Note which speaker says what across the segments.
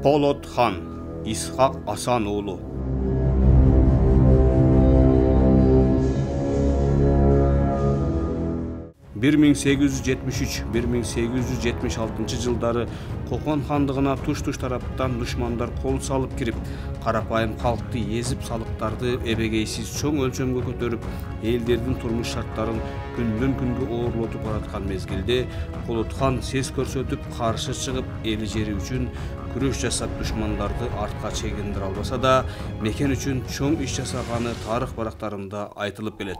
Speaker 1: Полот хан, Исхак Асан oğlu. Bir 1873-1876 жылдары Kokon хандығына туш-туш тараптан душмандар кол салып кирип, карапайым халкты езип, салыктарды эбегейсиз чоң өлчөмгө көтөрүп, элдердин турмуш шарттарын күндөн күнгө оорлотуп бараткан мезгилде Полот хан сес көрсөтүп, каршы чыгып, эли жери үчүн күрөш жасап душмандарды артка чегиндире албаса да, мекен үчүн чоң иш жасаганы тарых барактарында айтылып келет.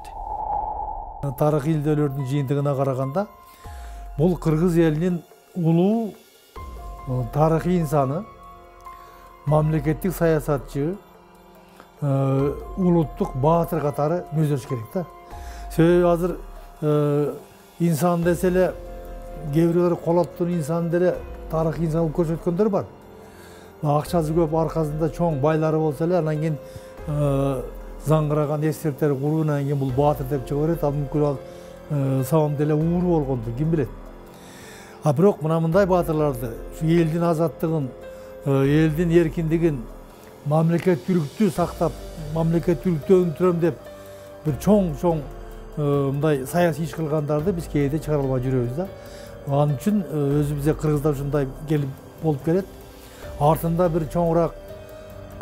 Speaker 2: Тарых илдөлөрдүн жыйынтыгына караганда, бул кыргыз элинин улуу тарыхый инсаны, мамлекеттик саясатчы, улуттук баатыр катары мүздөш керек да. Себеби азыр инсан десе эле, кээ бирөөлөр колоттун инсан деле тарыхый инсан кылып көрсөткөндөр бар. Акчасы көп, аркасында чоң байлары болсо эле, анан кийин заңгыраган эстеликтер куруунан кийин бул баатыр деп чыга берет. Ал мүмкүн ал самам деле ууру болгондур, ким билет. А бирок мындай баатырларды, элдин азаттыгын, элдин эркиндигин, мамлекеттүүлүктү сактап, мамлекеттүүлүктү өнүктүрөм деп бир чоң мындай саясий иш кылгандарды биз кээде чыгара албай жүрөбүз да. Ал үчүн өзүбүзде Кыргызда ушундай келип болуп келет. Артында бир чоңураак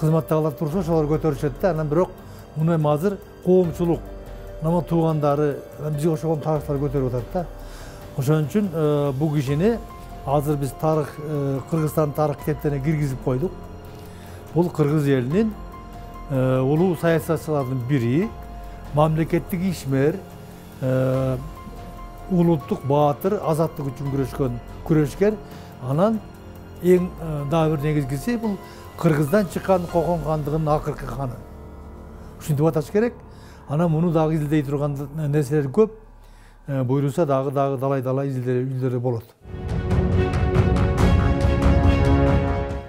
Speaker 2: кызматтагылар турса, ошолор көтөрүшөт да. Анан бирок муну эми азыр коомчулук, нама туугандары, бизге ошогон тарыхтар көтөрүп атат да. Ошон үчүн бул кишини азыр биз тарых, Кыргызстан тарых китептерине киргизип койдук. Бул кыргыз элинин улуу саясатчылардын бири, мамлекеттик ишмер, улуттук баатыр, азаттык үчүн күрөшкөр. Анан эң дагы бир негизгиси бул Кыргыздан чыккан Kokon хандыгынын акыркы ханы. Ушинтип аташ керек. Анан муну дагы изилдей турган нерселер көп. Буйруса дагы далай изилдери болот.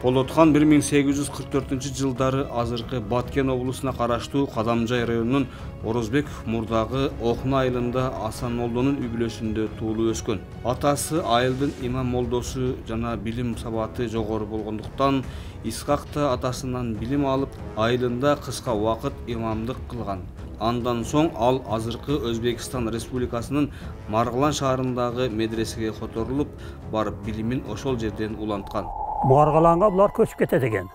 Speaker 1: Полот хан 1844 жылдары азыркы Баткен облусуна караштуу Кадамжай районунун Орозбек мурдагы Окуна айылында Асан молдонун үй бүлөсүндө туулуп өскөн. Атасы айылдын имам молдосу жана билим сабаты жогору болгондуктан Исхак да атасынан билим алып, айылында кыска убакыт имамдык кылган. Андан соң ал азыркы Өзбекстан Республикасынын Маргылан шаарындагы медресеге которулуп, барып билимин ошол жерден уланткан.
Speaker 3: Margalan'a bunlar köçüp ketedi ekan.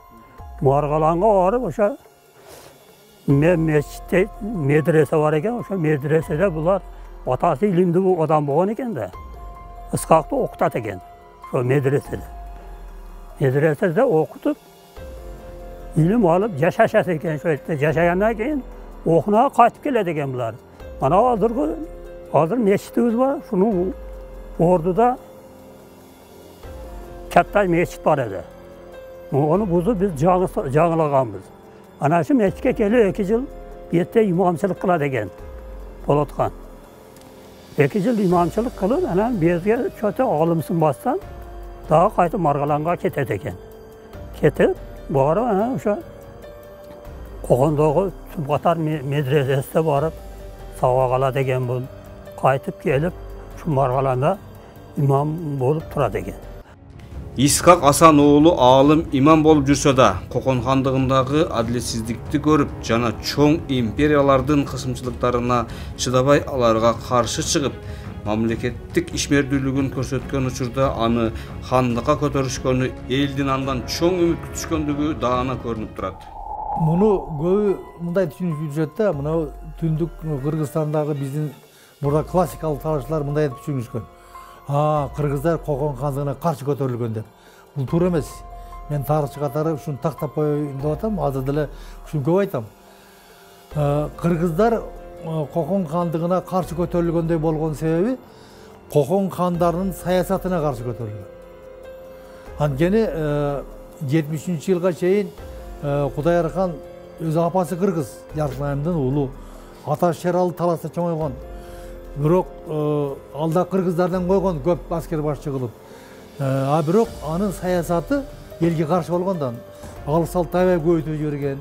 Speaker 3: Margalan'a varıp oşa meçitte medrese var ekan, oşa medresede bunlar atası ilimli bu adam bolgan ekan da. Iskak'ta okutat ekan. Şu medresede. Medresede okutup ilim alıp yaşaşat ekan, şu yaşayandan keyin Okunağa qaytıp keledi ekan bunlar. Mana hazır meçitimiz var. Şunun orduda katta meçit var edi. Onu buzup biz жаңылаганбыз. Ana şu meçitke keliyor 2 yıl yette imamçılık kıladı ekan Polot хан. 2 yıl imamçılık kılıp, ana bizge kötü alımsın bassan daha qaytıp Margalan'a ketedi ekan. Ketip, bu ara ana o'sha Kokondoğu Sumqatar medresesine barıp sabak aladı ekan bu. Qaytıp kelip şu Margalanda imam bolup turadi ekan.
Speaker 1: Исхак Асан oğlu алым имам болуп жүрсө да, Kokon хандыгындагы адилетсиздикти көрүп, жана чоң империялардын кысымчылыктарына чыдабай аларга каршы чыгып, мамлекеттик ишмердүүлүгүн көрсөткөн учурда аны хандыкка көтөрүшкөнү, элдин андан чоң үмүт күтүшкөндүгү даана көрүнүп турат.
Speaker 2: Муну көбү мындай түшүнүп жүрөт да, мына түндүк Кыргызстандагы биздин мурда классикалык тарыхчылар мындай деп түшүнүшкөн. Кыргыздар Kokon хандыгына каршы көтөрүлгөн деп. Бул туура эмес. Мен тарыхчы катары ушуну тактап коеюн деп атам, азыр деле ушуну көп айтам. Кыргыздар Kokon хандыгына каршы көтөрүлгөндөй болгон себеби Kokon хандарынын саясатына каршы көтөрүлгөн. Анткени 70-жылга чейин Кудай Аркан өзү апасы кыргыз, Яркынайымдын уулу. Ата Шералы таласта чоңойгон. Бирок алда кыргыздардан койгон көп аскер башчы кылып. Бирок анын саясаты элге каршы болгондон алып салт аябай көбөйтүп жиберген.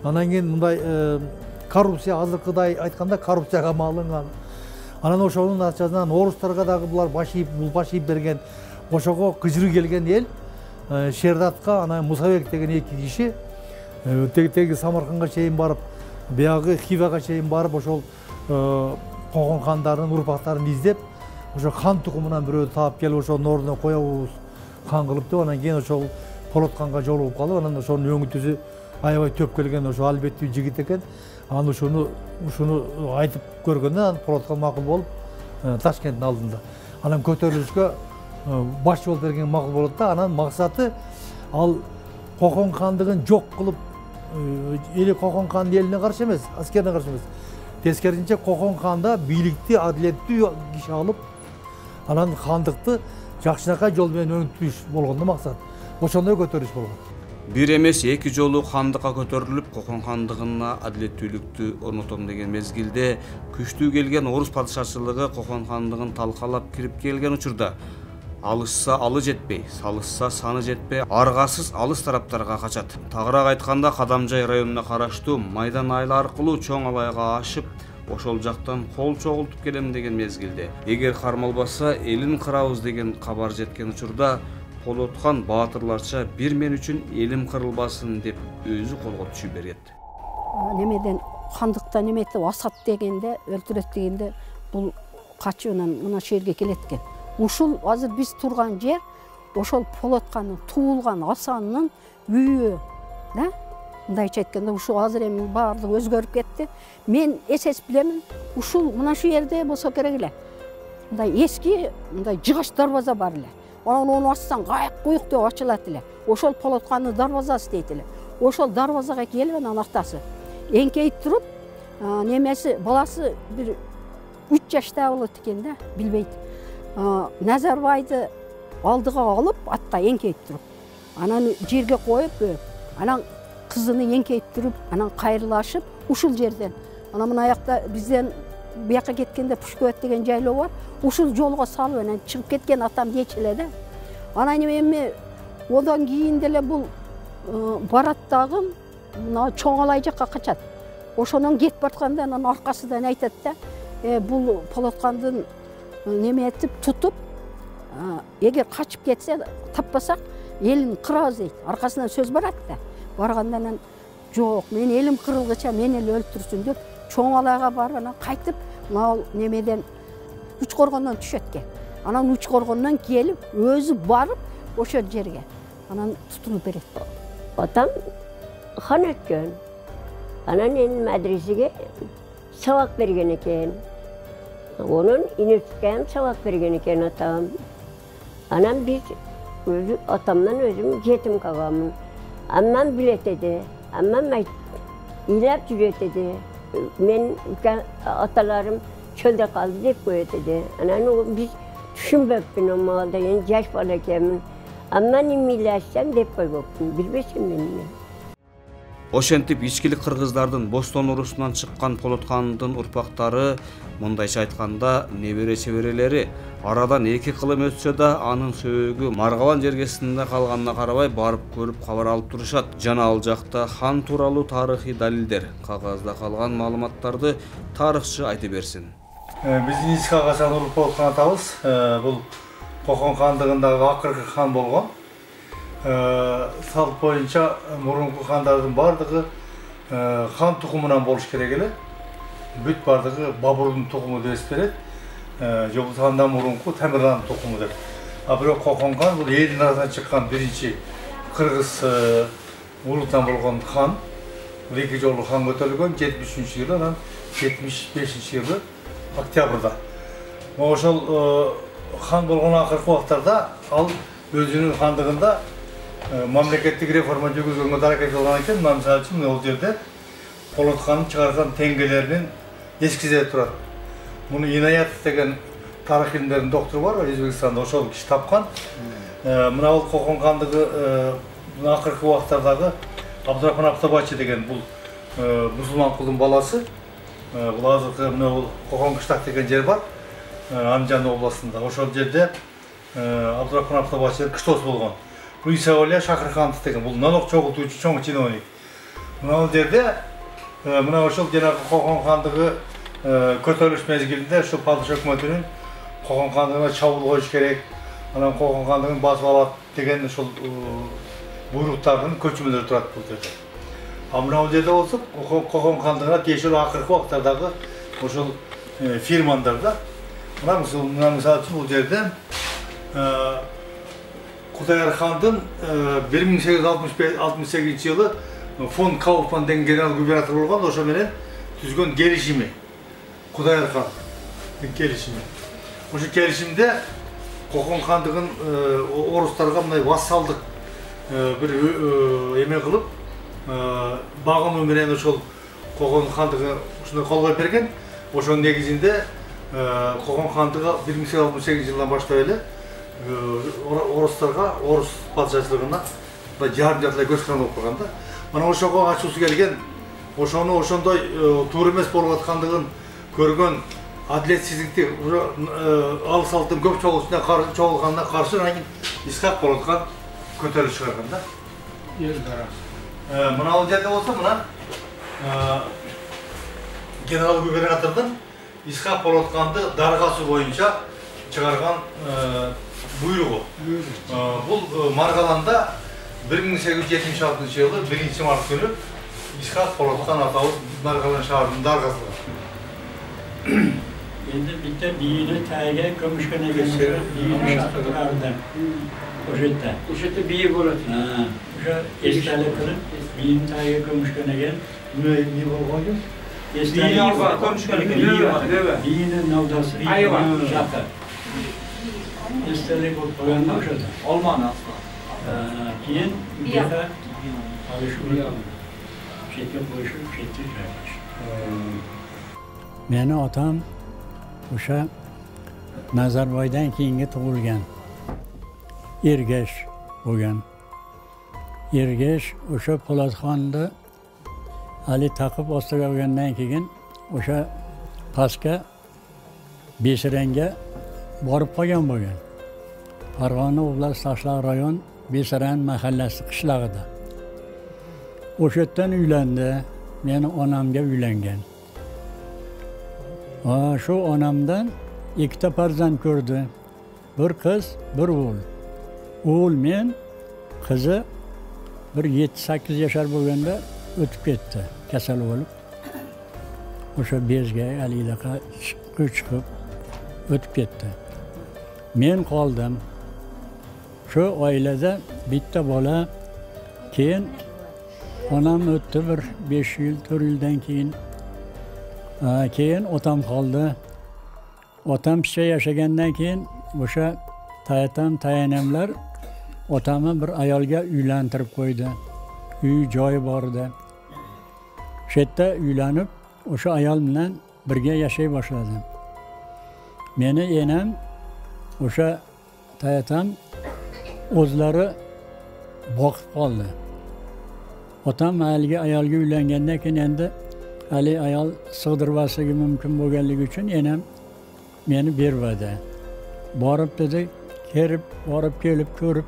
Speaker 2: Анан кийин мындай коррупция, азыркыдай айтканда коррупцияга малынган. Анан ошонун аркасынан орустарга дагы булар баш ийип берген. Ошого кыжыры келген эл Шердатқа, ана Мусабек деген екі киши теги Самарқанға шейін барып, баяғы Хиваға шейін барып, ошол Қоқан хандарының урпақтарын издеп, ошо хан тұқымынан біреуді таап келіп, ошол ордуна коебуз хан кылып деп, анан кийин ошол Полот ханга жолугуп калып, анан ошонун өңүтүсү аябай төп келген, ошо албеттүү жигит экен. Аны ушуну айтып көргөндө, анан Полот хан макул болуп, Ташкенттин алдында. Анан көтөрүлүшкө баш жол берген макул болот да, анан максаты ал Қоқан хандыгын жок кылып, эли Қоқан хандын элине каршы эмес, аскерине каршы эмес. Тескерисинче Қоқан ханда бийликти, адилеттүү киши алып, анан хандыкты жакшынакай жол менен өңүтүш болгондо максат. Ошондой көтөрүш болгон.
Speaker 1: Бир эмес эки жолу хандыкка көтөрүлүп, Қоқан хандыгына адилеттүүлүктү орнотом деген мезгилде күчтүү келген орус падышачылыгы Қоқан хандыгын талкалап кирип келген учурда алышса алы жетпей, салышса саны жетпей, аргасыз алыс тараптарга качат. Тагыраак айтканда Кадамжай районуна караштуу Майдан айыл аркылуу Чоң Алайга ашып, ошол жактан кол чогултуп келем деген мезгилде, эгер кармалбаса элин кырабыз деген кабар жеткен учурда Полот хан баатырларча бир мен үчүн элим кырылбасын деп өзү колго түшүп берет.
Speaker 4: Немеден хандыкта неметип асат дегенде, өлтүрөт дегенде бул качуунан мына жерге келет экен. Ушул азыр биз турган жер ошол Полот хандын туулган Асаннын үйү, да? Мындайча айтканда, ушул азыр эми баардыгы өзгөрүп кетти. Мен эсес билемин, ушул мына шу жерде болсо керек эле. Мындай эски, мындай жыгач дарбаза бар эле. Onu açsan gayet koyuk diye açılat ile. Oşol Polot hanyň darvazası deyt ile. Oşol darvazaga kelip anaktası. Enkeyip turup, nemesi balası bir 3 yaşta bolot eken da, bilbeyt. Nazarbaydy aldıga alıp, atta enkeyip turup. Anan jerge koyup, anan kızını enkeyip turup, anan kayrılaşıp, uşul жерден. Ana mına ayakta bizden bu yaka ketkende Puşkövet деген жайлоо бар. Ушул жолго салып анан чыгып кеткен атам дечиле да. Анан эми одан кийин деле бул барат дагы мына Чоң Алай жакка качат. Ошонун кетип баратканда анан аркасынан айтат да, бул Полот хандын неме этип тутуп, эгер качып кетсе, таппасак элин кырабыз дейт. Аркасынан сөз барат да. Барганда анан жок, мен элим кырылгыча мен эле өлтүрсүн деп Чоң Алайга барып анан кайтып, мына немеден Үч Коргондон түшөт экен. Анан Үч Коргондон келип, өзү барып ошол жерге. Анан тутулуп берет.
Speaker 5: Атам хан өткөн. Анан мен медресеге сабак берген экен. Онун институтка сабак берген экен атам. Анан биз өзү атамдан өзүм жетим калганмын. Аммам билет эди. Аммам ыйлап жүрөт эди. Men atalarım çölde kaldı deyip koyuyordu. Ananı biz düşünmeptin o malda, yani yaş balakemin. Ama nimileşsem deyip koyuyordu, bilmesin beni.
Speaker 1: Ошентип ичкилик кыргыздардын Бостон урусунан чыккан Полот хандын урпактары, мындайча айтканда небере чеберелери, арадан 2 кылым өтсө да анын сөөгү Маргалан жергесинде калганына карабай барып көрүп кабар алып турушат. Жана ал жакта хан тууралуу тарыхый далилдер, кагазда калган маалыматтарды тарыхчы айтып берсин.
Speaker 2: Биздин Иска Гасан Улуу Полот хан атабыз, бул Қоқан хандыгындагы акыркы хан болгон. Салт боюнча мурунку хандардын бардыгы хан тукумунан болуш керек эле. Бүт бардыгы Бабурдун тукуму деп эсептелет. Жобу хандан мурунку Темирландын тукуму деп. А бирок Қоқан хан бул элдин арасынан чыккан биринчи кыргыз улутан болгон хан. Бул 2 жолу хан көтөрүлгөн 73-жылы, анан 75-жылы октябрда. Ошол хан болгон акыркы убактарда ал өзүнүн хандыгында мамлекеттик реформа жүргүзгөнгө аракет кылган экен. Мисалы үчүн ол жерде Полот хандын чыгарган теңгелеринин эскизи турат. Муну Инаятов деген тарых илимдеринин доктору бар, Өзбекстанда, ошол киши тапкан. Мына бул Қоқан хандыгы акыркы убактардагы Абдурахман Абтабачы деген бул мусулман кулдун баласы. Бул азыркы мына бул Қоқан кыштак деген жер бар, Анжан областында. Ошол жерде Абдурахман Абтабачы кыштоос болгон. Бул Исаолия Шакырханов деген бул налог чогултуучу чоң чиновник. Мына бул жерде мына ошол жанагы Қоқан хандыгы көтөрүлүш мезгилинде ошол падыша өкмөтүнүн Қоқан хандыгына чабуул коюш керек, анан Кокон хандыгын басып алат деген ошол буйруктардын көчмөлөрү турат бул жерде. А мына жерде болсо Кокон хандыгына тиешелүү акыркы убактардагы ошол фирмандар да. Мына мисалы үчүн бул жерде Кудайыр хандын 1868-жылы фон Кауфман деген генерал губернатор болгон, ошо менен түзгөн келишими. Кудайыр хан келишими. Ошо келишимде Кокон хандыгын орустарга мындай вассалдык бир эме кылып, багынуу менен ошол Кокон хандыгы ушуну колго берген. Ошонун негизинде Кокон хандыгы 1868-жылдан баштап эле орустарга, орус падышачылыгына жарым-жартылай көз каранды болуп калган да. Мына ошого ачуусу келген, ошону ошондой туура эмес болуп аткандыгын көргөн, адилетсиздикти алыс алттын көп чогулганына каршы Исхак Полоткан көтөрүлүш чыгарган да. Мына ал жерде болсо мына генерал губернатордун Исхак Полотканды даргасы боюнча чыгарган буйругу. Бул Маргаланда 1876-жылы 1-март күнү Исхак Полоткан атабыз Маргалан шаарынын даргасы.
Speaker 6: Endi bitta biyini tagiga ko'mishgani kelsa, biyini shaqirardi. O'sha yerda biyi bo'ladi. Ha, o'sha esdalik qilib, biyini tagiga ko'mishganiga
Speaker 2: Ne bo'lgan?
Speaker 6: esdalik ko'mishganiga biyini navdasi shaqir. Esdalik bo'lib qo'yganda o'shada.
Speaker 1: Olmani aslo.
Speaker 6: Keyin bitta alishuvni chetga qo'yishib, chetga joylashdi.
Speaker 3: Meni otam o'sha Nazarboydan keyingi tug'ilgan. Ergash bo'lgan. Ergash o'sha Po'latxonni Ali taqib ostiga olgandan keyin o'sha pastga Besiranga borib qolgan bo'lgan. Farg'ona oblast Toshloq rayon Besiran mahallasi qishlog'ida. O'sha yerdan uylandi, meni onamga uylangan. Shu onamdan ikkita farzand ko'rdi. Bir qiz, bir o'g'il. O'g'il men, qizi bir 7-8 yashar bo'lganda o'tib ketdi, kasal bo'lib. O'sha bezga alilaqa chiqib o'tib ketdi. Men qoldim. Shu oilada bitta bola, keyin onam o'tdi bir 5 yil, 4 yildan keyin. Keyin otam qoldi. Otam picha yashagandan keyin o'sha tayatam, tayanamlar otamni bir ayolga uylantirib qo'ydi. Uy joyi bor edi. Shu yerda uylanib, o'sha ayol bilan birga yashay boshladim. Meni enam o'sha tayatam o'zlari boqib qoldi. Otam haligi ayolga uylangandan keyin endi hali ayol sig'dirmasligi mumkin bo'lganligi uchun enam meni bermadi. Borib dedi, borib kelib ko'rib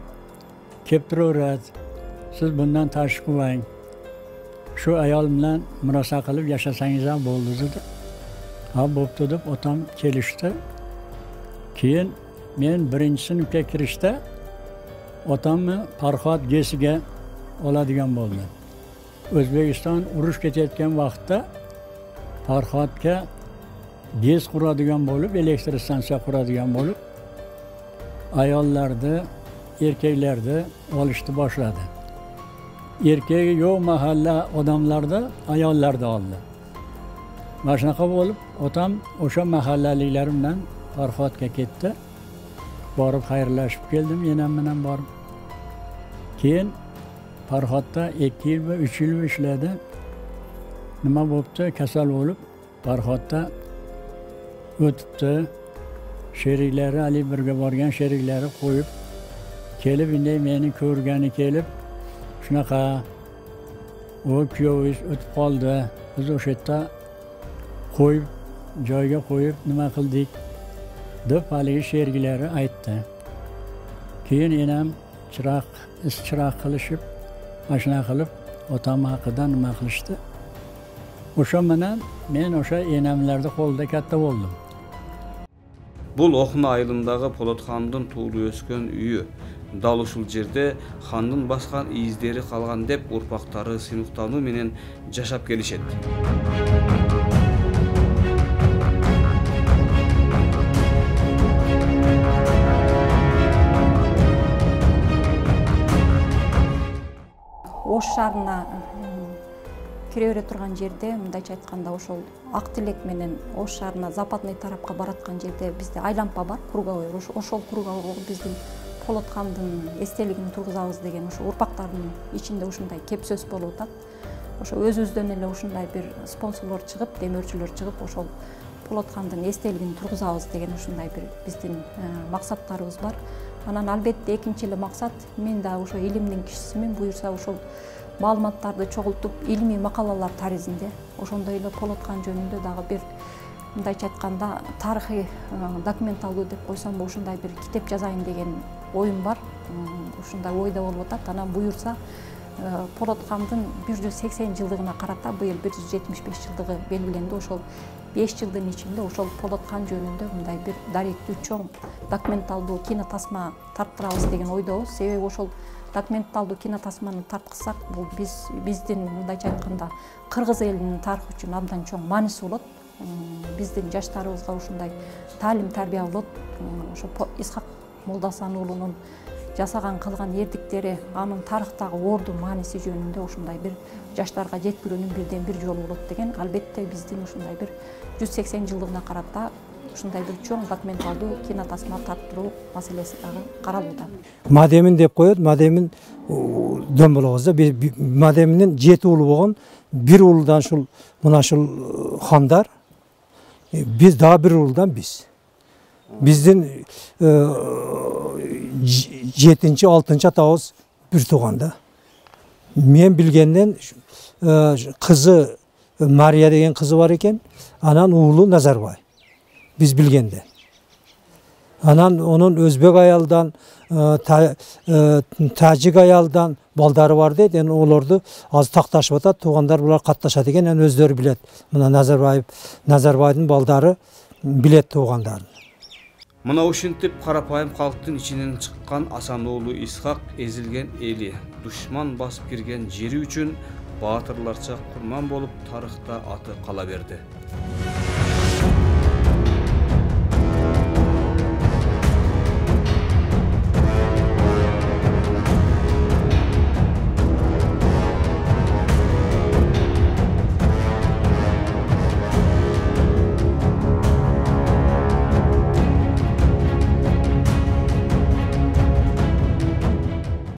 Speaker 3: kelib turaveradi. Siz bundan tashqi qilmang. Shu ayol bilan murosa qilib yashasangiz ham bo'ldi dedi. Ha, bo'pti deb otam kelishdi. Keyin men 1-sinfga kirishda otamni Farhod gesiga oladigan bo'ldi. O'zbekiston urush ketayotgan vaqtda Farhodga gez quradigan bo'lib, elektr stansiya quradigan bo'lib, ayollarni, erkaklarni olishni boshladi. Erkagi yo'q mahalla odamlarda ayollarni oldi. Mana shunaqa bo'lib, otam o'sha mahallaliklar bilan Farhodga ketdi. Borib xayrlashib keldim, enam bilan borib. Keyin Farhodda 2 yil va 3 yil ishladi. Nima bo'pti? Kasal bo'lib, Farhodda o'tibdi. Sheriklari, Ali birga borgan sheriklari qo'yib kelib, endi meni ko'rgani kelib, shunaqa u kuyovingiz o'tib qoldi. Biz o'sha yerda qo'yib, joyga qo'yib nima qildik deb haligi sheriklari aytdi. Keyin enam chiroq qilishib, mashina qilib otam haqida nima qilishdi. O'sha bilan men o'sha enamlarda qo'lida katta bo'ldim.
Speaker 1: Бул Окуна айылындагы Полот хандын туулуп өскөн үйү. Дал ушул жерде хандын баскан издери калган деп урпактары сыймыктануу менен жашап келишет.
Speaker 7: Ош шаарына кире бере турган жерде, мындайча айтканда, ошол Ак Тилек менен Ош шаарына западный тарапка бараткан жерде бизде айлампа бар, круговой. Ошол круговой биздин Полот хандын эстелигин тургузабыз деген ошо урпактардын ичинде ушундай кеп сөз болуп атат. Ошо өзүбүздөн эле ушундай бир спонсорлор чыгып, демөөрчүлөр чыгып, ошол Полот хандын эстелигин тургузабыз деген ушундай бир биздин максаттарыбыз бар. Анан албетте экинчи эле максат, мен да ошо илимдин кишисимин, буюрса ошол маалыматтарды чогултуп, илимий макалалар таризинде, ошондой эле Полот хан жөнүндө дагы бир мындайча айтканда тарыхый документалдуу деп койсом, ушундай бир китеп жазайын деген оюм бар. Ушундай ойдо болуп атат. Анан буюрса Полот хандын 180 жылдыгына карата быйыл 175 жылдыгы белгиленди. Ошол 5 жылдын ичинде ошол Полот хан жөнүндө мындай бир даректүү чоң документалдуу кинотасма тарттырабыз деген ойдобуз. Себеби ошол документалдуу кинотасманы тарткызсак, бул биздин мындайча айтканда кыргыз элинин тарыхы үчүн абдан чоң мааниси болот. Биздин жаштарыбызга ушундай таалим тарбия болот. Ошо Исхак Молдасан уулунун жасаган кылган эрдиктери, анын тарыхтагы орду мааниси жөнүндө ушундай бир жаштарга жеткирүүнүн бирден бир жолу болот деген. Албетте биздин ушундай бир 180 жылдыгына карата ушундай бир чоң документалдуу кинотасма тарттыруу маселеси дагы каралууда.
Speaker 8: Мадемин деп коет, Мадемин дөм болобуз да. Мадеминин 7 уулу болгон, бир уулудан ушул мына ушул хандар, биз дагы бир уулудан биз. Биздин 7-6 атабыз бир тууганда. Мен билгенден кызы Мария деген кызы бар экен, анан уулу Назарбай. Биз билгенде. Анан онун өзбек аялдан, тажик аялдан балдары бар дейт. Эми олорду аз такташып атат, туугандар булар катташат экен, эми өздөрү билет. Мына Назарбайдын балдары билет туугандарын.
Speaker 1: Мына ушинтип карапайым калктын ичинен чыккан Асан уулу Исхак эзилген эли, душман басып кирген жери үчүн баатырларча курман болуп тарыхта аты кала берди.